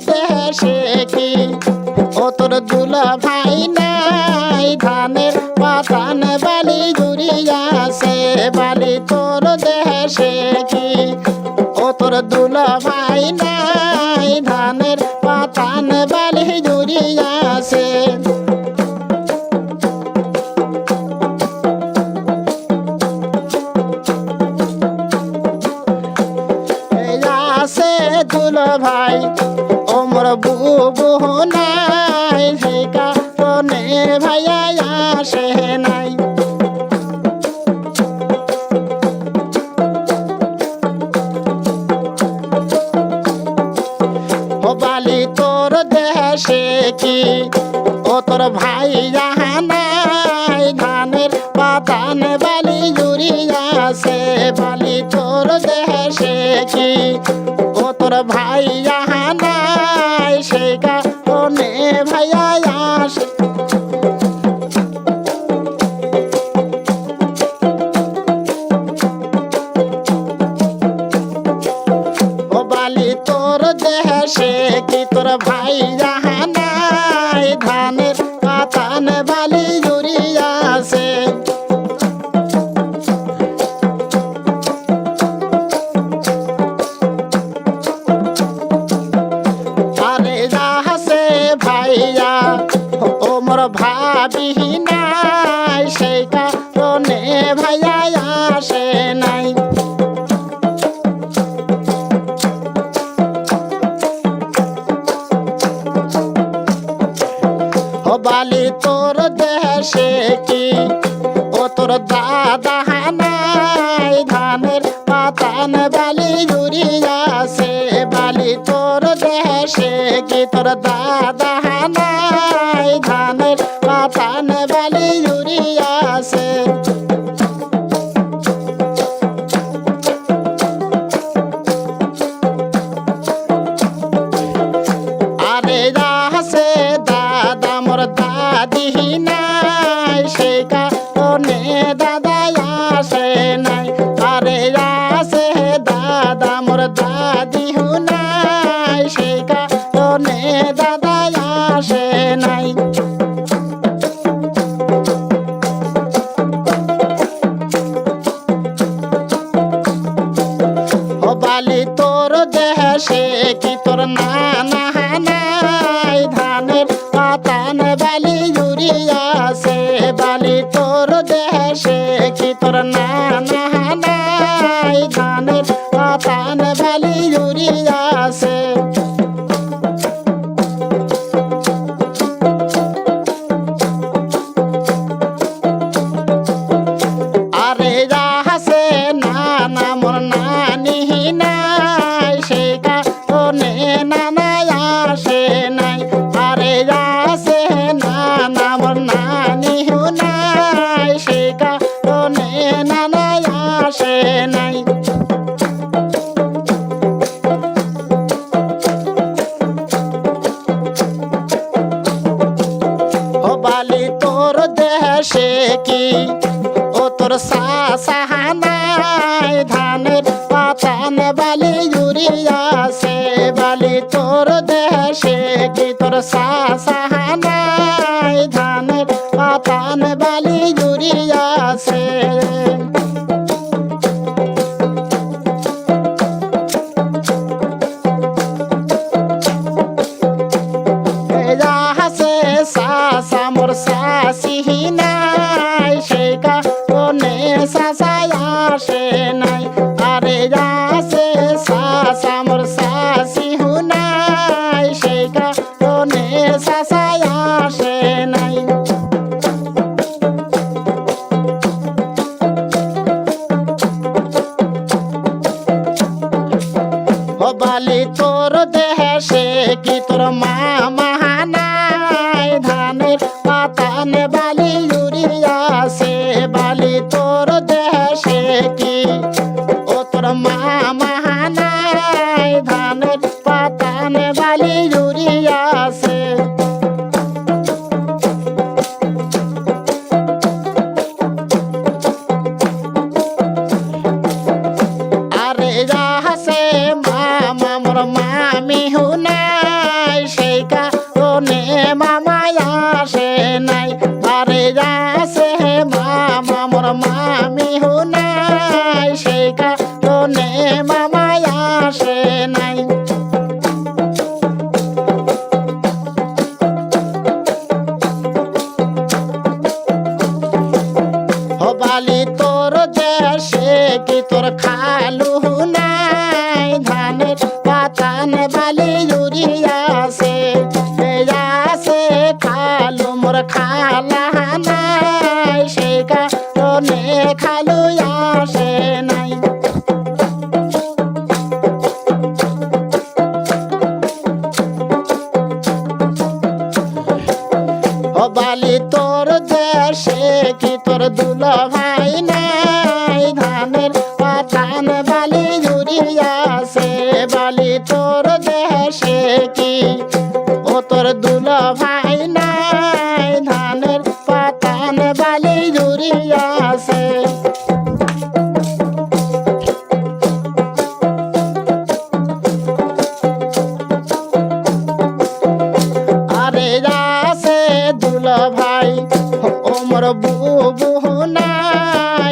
দেশে কি ও তোর দুলা ভাই নাই ধানের পাতান বালি জুড়িয়াছে বালি তোর দেশে কি ও তোর দুলা ভাই নাই ধানের পাতান বালি জুড়িয়াছে দুলা ভাই ওমর বুবু নাই সেই কারণে ভাইয়া আসে নাই ও বালি তোর দেশে কি ও তোর ভাই নাই ধানের পাতান বালি জুড়িয়াছে বালি তোর দেশে কি ও তোর ভাই নাই সেই কারণে ভাইয়া আসে ও বালি তোর দেশে কি তোর ভাই নাই ধানের পাতান বালি জুড়িয়াছে ভাইয়া ওমর ভাবি নাই সেই কারণে ভাইয়া আসে নাই ও বালি তোর দেশে কি ও তোর দাদা নাই ধানের পাতান বালি জুড়িয়াছে বালি তোর দেশে কি তোর দাদা নাই ধানের পাতান বালি জুড়িয়াছে আরে যাছে দাদা মোর দাদি নাই সেই কারণে দাদা আসে নাই আরে যাছে দাদা মোর দাদি নাই সেই কারণে দাদা আসে নাই ও বালি তোর দেশে কি তোর নানা নাই ধানের পাতান বালি জুড়িয়াছে বালি তোর দেশে কি তোর নানা নাই ধানের পাতান বালি জুড়িয়াছে আরে যাছে নানা মোর নানি নাই সেই কারণে নানা আসে নাই আরে যাছে নানা মোর নানি নাই সেই কারণে নানা আসে নাই ও বালি তোর দেশে কি ও তোর সাসা নাই ধানের পাতান বালি জুড়িয়াছে বালি তোর দেশে কি তোর সাসা নাই ধানের পাতান বালি জুড়িয়াছে সাসা মোর সাসি নাই সেই কারণে সাসা আসে নাই আরে যাছে সাসা মোর সাসি নাই সেই কারণে সাসা আসে নাই ও বালি তোর দেশে কি তোর মামা নাই ধানের পাতান বালি জুড়িয়াছে বালি তোর দেশে কি ও তোর মামা নাই ধানের পাতান বালি জুড়িয়াছে আরে যাছে মামা মোর মামি নাই বালা নাই সেই কারণে খালু আসে নাই ও বালি তোর দেশে কি তোর দুলা ভাই নাই ধানের পাতান বালি জুড়িয়াছে বালি তোর দেশে কি ও তোর দুলা ভাই নাই ধানের পাতান বালি জুড়িয়াছে আরে আছে দুলা ভাই ওমর বুবু নাই